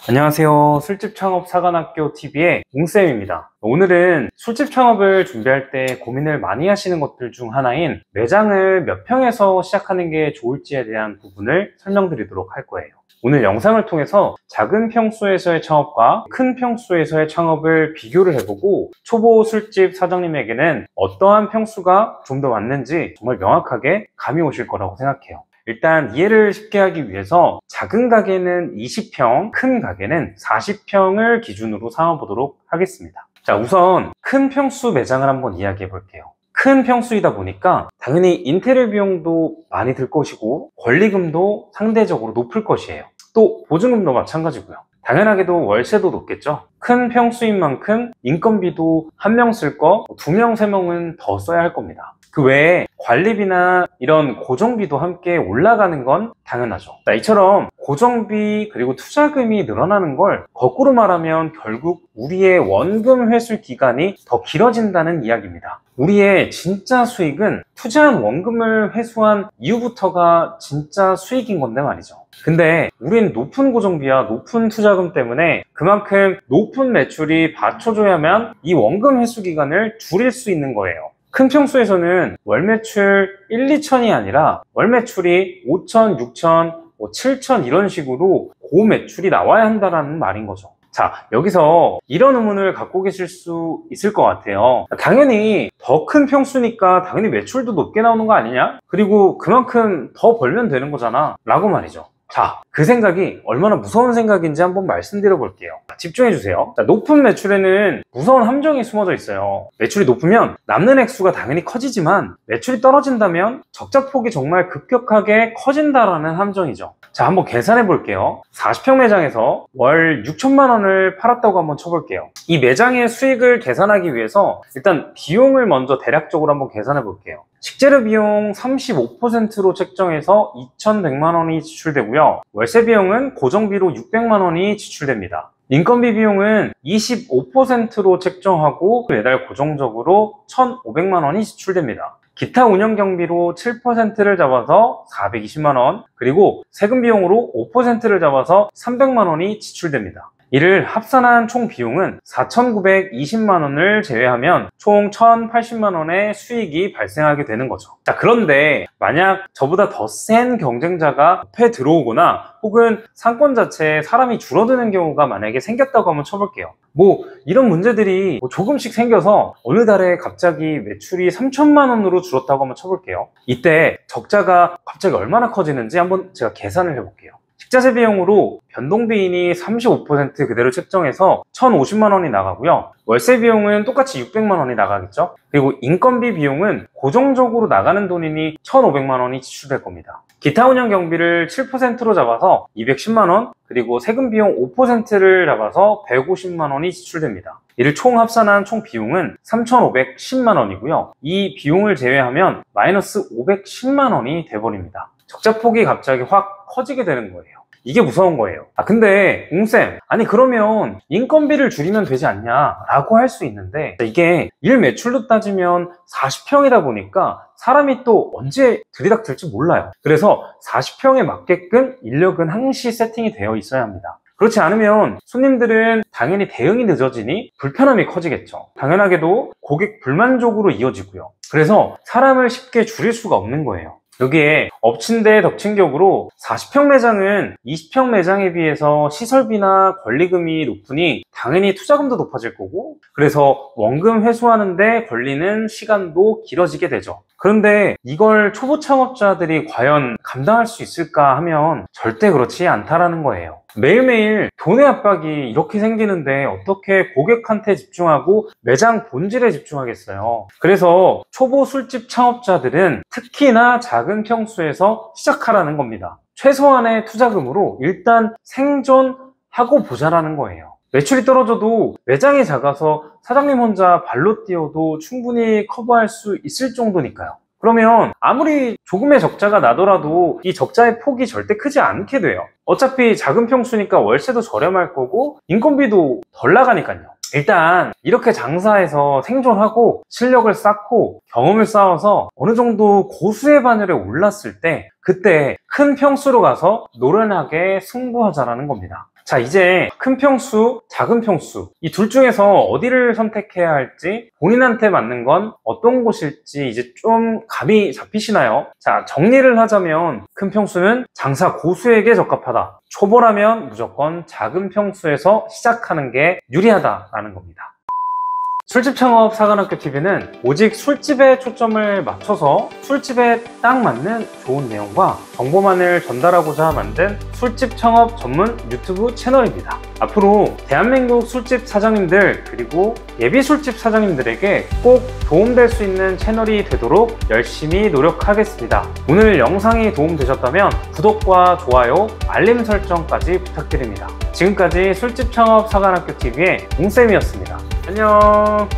안녕하세요. 술집 창업 사관학교 TV의 웅쌤입니다. 오늘은 술집 창업을 준비할 때 고민을 많이 하시는 것들 중 하나인 매장을 몇 평에서 시작하는 게 좋을지에 대한 부분을 설명드리도록 할 거예요. 오늘 영상을 통해서 작은 평수에서의 창업과 큰 평수에서의 창업을 비교를 해보고 초보 술집 사장님에게는 어떠한 평수가 좀 더 맞는지 정말 명확하게 감이 오실 거라고 생각해요. 일단 이해를 쉽게 하기 위해서 작은 가게는 20평, 큰 가게는 40평을 기준으로 삼아보도록 하겠습니다. 자, 우선 큰 평수 매장을 한번 이야기해 볼게요. 큰 평수이다 보니까 당연히 인테리어 비용도 많이 들 것이고 권리금도 상대적으로 높을 것이에요. 또 보증금도 마찬가지고요. 당연하게도 월세도 높겠죠. 큰 평수인 만큼 인건비도 한 명 쓸 거, 2명, 3명은 더 써야 할 겁니다. 그 외에 관리비나 이런 고정비도 함께 올라가는 건 당연하죠. 자, 이처럼 고정비 그리고 투자금이 늘어나는 걸 거꾸로 말하면 결국 우리의 원금 회수 기간이 더 길어진다는 이야기입니다. 우리의 진짜 수익은 투자한 원금을 회수한 이후부터가 진짜 수익인 건데 말이죠. 근데 우린 높은 고정비와 높은 투자금 때문에 그만큼 높은 매출이 받쳐줘야만 이 원금 회수 기간을 줄일 수 있는 거예요. 큰 평수에서는 월 매출 1, 2천이 아니라 월 매출이 5천, 6천, 7천 이런 식으로 고매출이 나와야 한다는 말인 거죠. 자, 여기서 이런 의문을 갖고 계실 수 있을 것 같아요. 당연히 더 큰 평수니까 당연히 매출도 높게 나오는 거 아니냐? 그리고 그만큼 더 벌면 되는 거잖아 라고 말이죠. 자, 그 생각이 얼마나 무서운 생각인지 한번 말씀드려 볼게요. 집중해 주세요. 자, 높은 매출에는 무서운 함정이 숨어져 있어요. 매출이 높으면 남는 액수가 당연히 커지지만 매출이 떨어진다면 적자폭이 정말 급격하게 커진다라는 함정이죠. 자, 한번 계산해 볼게요. 40평 매장에서 월 6천만 원을 팔았다고 한번 쳐볼게요. 이 매장의 수익을 계산하기 위해서 일단 비용을 먼저 대략적으로 한번 계산해 볼게요. 식재료 비용 35%로 책정해서 2,100만 원이 지출되고요. 월세 비용은 고정비로 600만 원이 지출됩니다. 인건비 비용은 25%로 책정하고 매달 고정적으로 1,500만 원이 지출됩니다. 기타 운영 경비로 7%를 잡아서 420만 원, 그리고 세금 비용으로 5%를 잡아서 300만 원이 지출됩니다. 이를 합산한 총 비용은 4,920만 원을 제외하면 총 1,080만 원의 수익이 발생하게 되는 거죠. 자, 그런데 만약 저보다 더 센 경쟁자가 앞에 들어오거나 혹은 상권 자체에 사람이 줄어드는 경우가 만약에 생겼다고 한번 쳐볼게요. 이런 문제들이 조금씩 생겨서 어느 달에 갑자기 매출이 3천만 원으로 줄었다고 한번 쳐볼게요. 이때 적자가 갑자기 얼마나 커지는지 한번 제가 계산을 해볼게요. 식자재 비용으로 변동비인이 35% 그대로 책정해서 1,050만 원이 나가고요. 월세 비용은 똑같이 600만 원이 나가겠죠. 그리고 인건비 비용은 고정적으로 나가는 돈이니 1,500만 원이 지출될 겁니다. 기타 운영 경비를 7%로 잡아서 210만 원, 그리고 세금 비용 5%를 잡아서 150만 원이 지출됩니다. 이를 총 합산한 총 비용은 3,510만 원이고요. 이 비용을 제외하면 마이너스 510만 원이 돼버립니다. 적자폭이 갑자기 확 커지게 되는 거예요. 이게 무서운 거예요. 근데 웅쌤, 아니 그러면 인건비를 줄이면 되지 않냐 라고 할 수 있는데, 이게 일 매출로 따지면 40평이다 보니까 사람이 또 언제 들이닥칠지 몰라요. 그래서 40평에 맞게끔 인력은 항시 세팅이 되어 있어야 합니다. 그렇지 않으면 손님들은 당연히 대응이 늦어지니 불편함이 커지겠죠. 당연하게도 고객 불만족으로 이어지고요. 그래서 사람을 쉽게 줄일 수가 없는 거예요. 여기에 엎친 데 덮친 격으로 40평 매장은 20평 매장에 비해서 시설비나 권리금이 높으니 당연히 투자금도 높아질 거고, 그래서 원금 회수하는데 걸리는 시간도 길어지게 되죠. 그런데 이걸 초보 창업자들이 과연 감당할 수 있을까 하면 절대 그렇지 않다라는 거예요. 매일매일 돈의 압박이 이렇게 생기는데 어떻게 고객한테 집중하고 매장 본질에 집중하겠어요. 그래서 초보 술집 창업자들은 특히나 작은 평수에서 시작하라는 겁니다. 최소한의 투자금으로 일단 생존하고 보자라는 거예요. 매출이 떨어져도 매장이 작아서 사장님 혼자 발로 뛰어도 충분히 커버할 수 있을 정도니까요. 그러면 아무리 조금의 적자가 나더라도 이 적자의 폭이 절대 크지 않게 돼요. 어차피 작은 평수니까 월세도 저렴할 거고 인건비도 덜 나가니까요. 일단 이렇게 장사해서 생존하고 실력을 쌓고 경험을 쌓아서 어느 정도 고수의 반열에 올랐을 때 그때 큰 평수로 가서 노련하게 승부하자라는 겁니다. 자, 이제 큰 평수, 작은 평수 이 둘 중에서 어디를 선택해야 할지, 본인한테 맞는 건 어떤 곳일지 이제 좀 감이 잡히시나요? 자, 정리를 하자면 큰 평수는 장사 고수에게 적합하다. 초보라면 무조건 작은 평수에서 시작하는 게 유리하다라는 겁니다. 술집 창업 사관학교 TV는 오직 술집에 초점을 맞춰서 술집에 딱 맞는 좋은 내용과 정보만을 전달하고자 만든 술집 창업 전문 유튜브 채널입니다. 앞으로 대한민국 술집 사장님들 그리고 예비 술집 사장님들에게 꼭 도움될 수 있는 채널이 되도록 열심히 노력하겠습니다. 오늘 영상이 도움되셨다면 구독과 좋아요, 알림 설정까지 부탁드립니다. 지금까지 술집 창업 사관학교 TV의 웅쌤이었습니다. 안녕.